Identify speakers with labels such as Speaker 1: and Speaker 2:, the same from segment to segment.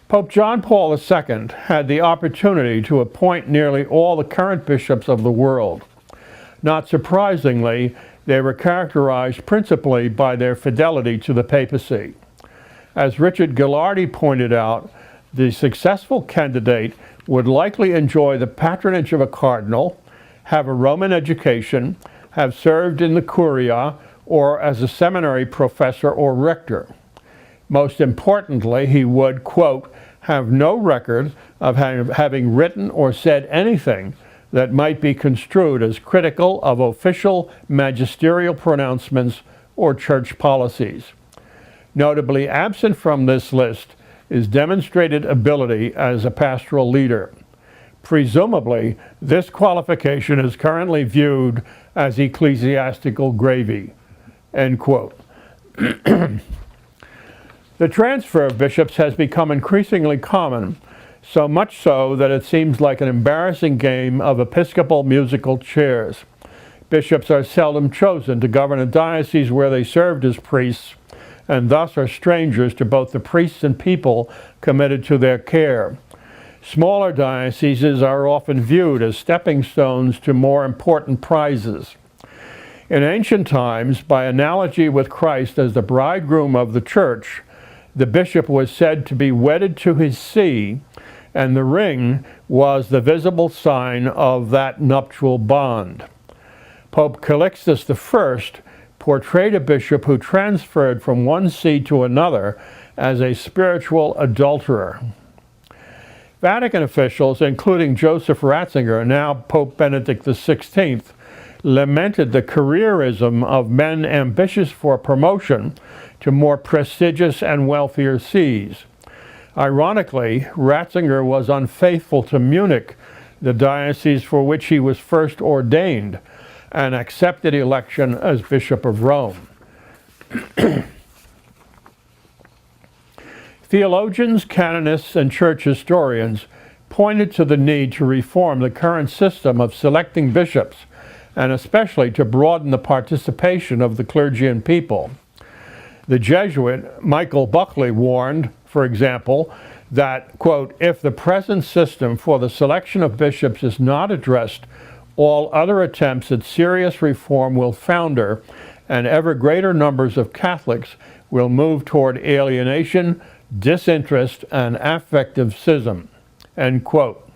Speaker 1: Pope John Paul II had the opportunity to appoint nearly all the current bishops of the world. Not surprisingly, they were characterized principally by their fidelity to the papacy. As Richard Ghilardi pointed out, the successful candidate would likely enjoy the patronage of a cardinal, have a Roman education, have served in the curia, or as a seminary professor or rector. Most importantly, he would, quote, have no record of having written or said anything that might be construed as critical of official magisterial pronouncements or church policies. Notably absent from this list is demonstrated ability as a pastoral leader. Presumably, this qualification is currently viewed as ecclesiastical gravy, end quote. The transfer of bishops has become increasingly common, so much so that it seems like an embarrassing game of episcopal musical chairs. Bishops are seldom chosen to govern a diocese where they served as priests, and thus are strangers to both the priests and people committed to their care. Smaller dioceses are often viewed as stepping stones to more important prizes. In ancient times, by analogy with Christ as the bridegroom of the church, the bishop was said to be wedded to his see, and the ring was the visible sign of that nuptial bond. Pope Calixtus I portrayed a bishop who transferred from one see to another as a spiritual adulterer. Vatican officials, including Joseph Ratzinger, now Pope Benedict XVI, lamented the careerism of men ambitious for promotion to more prestigious and wealthier sees. Ironically, Ratzinger was unfaithful to Munich, the diocese for which he was first ordained, and accepted election as Bishop of Rome. Theologians, canonists, and church historians pointed to the need to reform the current system of selecting bishops, and especially to broaden the participation of the clergy and people. The Jesuit Michael Buckley warned, for example, that, quote, if the present system for the selection of bishops is not addressed, all other attempts at serious reform will founder, and ever greater numbers of Catholics will move toward alienation, disinterest, and affective schism, end quote.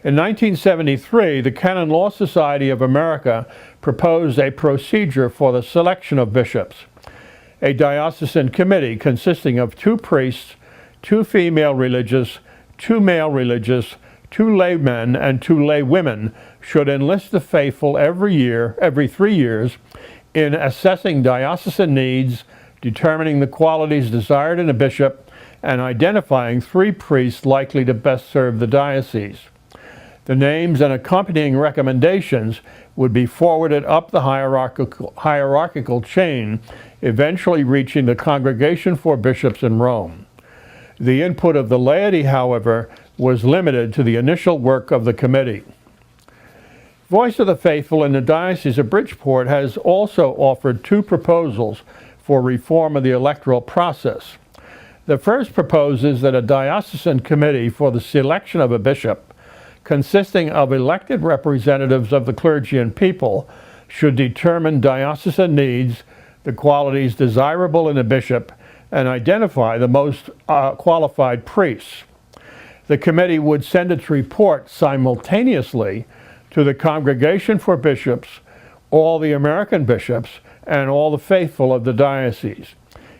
Speaker 1: In 1973, the Canon Law Society of America proposed a procedure for the selection of bishops. A diocesan committee consisting of 2 priests, 2 female religious, 2 male religious, 2 laymen, and 2 lay women should enlist the faithful every 3 years, in assessing diocesan needs, determining the qualities desired in a bishop, and identifying 3 priests likely to best serve the diocese. The names and accompanying recommendations would be forwarded up the hierarchical chain, eventually reaching the Congregation for Bishops in Rome. The input of the laity, however, was limited to the initial work of the committee. Voice of the Faithful in the Diocese of Bridgeport has also offered 2 proposals for reform of the electoral process. The first proposes that a diocesan committee for the selection of a bishop, consisting of elected representatives of the clergy and people, should determine diocesan needs, the qualities desirable in a bishop, and identify the most qualified priests. The committee would send its report simultaneously to the Congregation for Bishops, all the American bishops, and all the faithful of the diocese.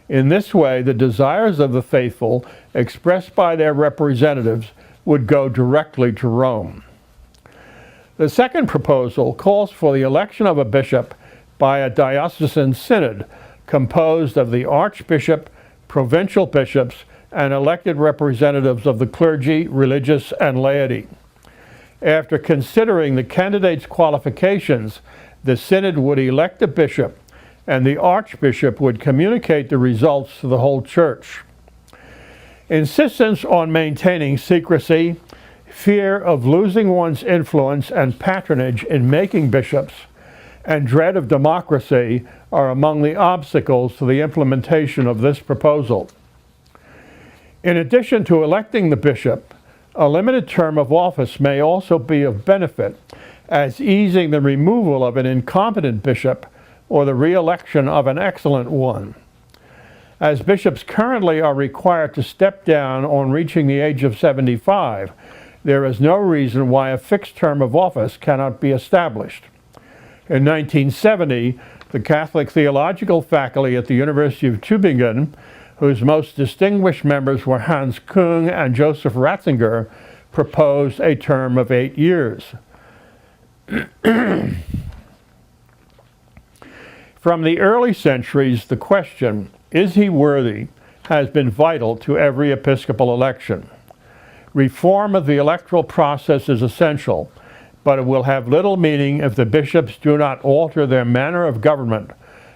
Speaker 1: In this way, the desires of the faithful, expressed by their representatives, would go directly to Rome. The second proposal calls for the election of a bishop by a diocesan synod composed of the archbishop, provincial bishops, and elected representatives of the clergy, religious, and laity. After considering the candidate's qualifications, the synod would elect a bishop, and the archbishop would communicate the results to the whole church. Insistence on maintaining secrecy, fear of losing one's influence and patronage in making bishops, and dread of democracy are among the obstacles to the implementation of this proposal. In addition to electing the bishop, a limited term of office may also be of benefit as easing the removal of an incompetent bishop or the re-election of an excellent one. As bishops currently are required to step down on reaching the age of 75, there is no reason why a fixed term of office cannot be established. In 1970, the Catholic Theological Faculty at the University of Tübingen, whose most distinguished members were Hans Küng and Joseph Ratzinger, proposed a term of 8 years. From the early centuries, the question, "Is he worthy?" has been vital to every episcopal election. Reform of the electoral process is essential, but it will have little meaning if the bishops do not alter their manner of government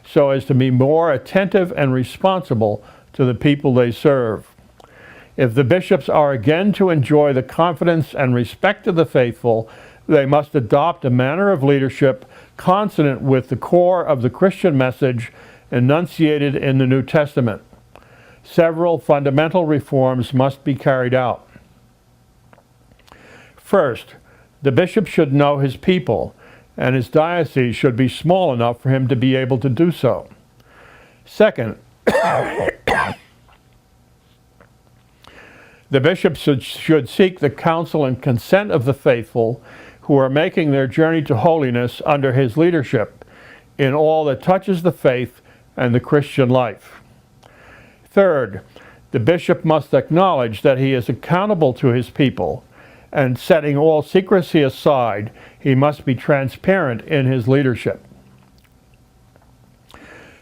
Speaker 1: so as to be more attentive and responsible to the people they serve. If the bishops are again to enjoy the confidence and respect of the faithful, they must adopt a manner of leadership consonant with the core of the Christian message enunciated in the New Testament. Several fundamental reforms must be carried out. First, the bishop should know his people, and his diocese should be small enough for him to be able to do so. Second, the bishop should seek the counsel and consent of the faithful who are making their journey to holiness under his leadership in all that touches the faith and the Christian life. Third, the bishop must acknowledge that he is accountable to his people, and setting all secrecy aside, he must be transparent in his leadership.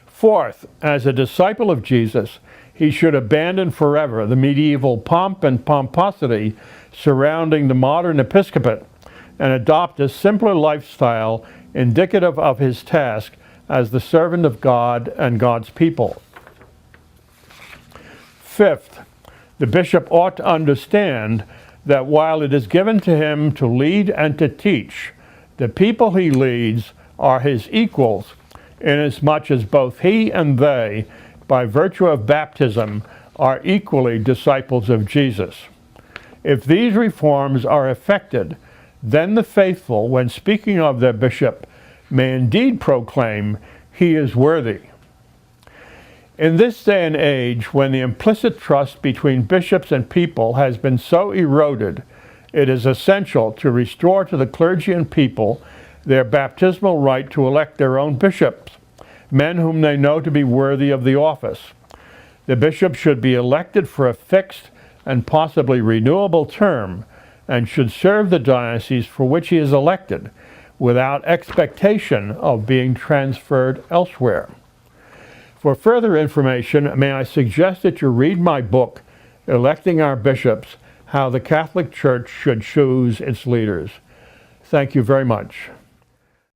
Speaker 1: Fourth, as a disciple of Jesus, he should abandon forever the medieval pomp and pomposity surrounding the modern episcopate and adopt a simpler lifestyle indicative of his task as the servant of God and God's people. Fifth, the bishop ought to understand that while it is given to him to lead and to teach, the people he leads are his equals, inasmuch as both he and they, by virtue of baptism, are equally disciples of Jesus. If these reforms are effected, then the faithful, when speaking of their bishop, may indeed proclaim, "He is worthy." In this day and age, when the implicit trust between bishops and people has been so eroded, it is essential to restore to the clergy and people their baptismal right to elect their own bishops, men whom they know to be worthy of the office. The bishop should be elected for a fixed and possibly renewable term, and should serve the diocese for which he is elected, without expectation of being transferred elsewhere. For further information, may I suggest that you read my book, Electing Our Bishops: How the Catholic Church Should Choose Its Leaders. Thank you very much.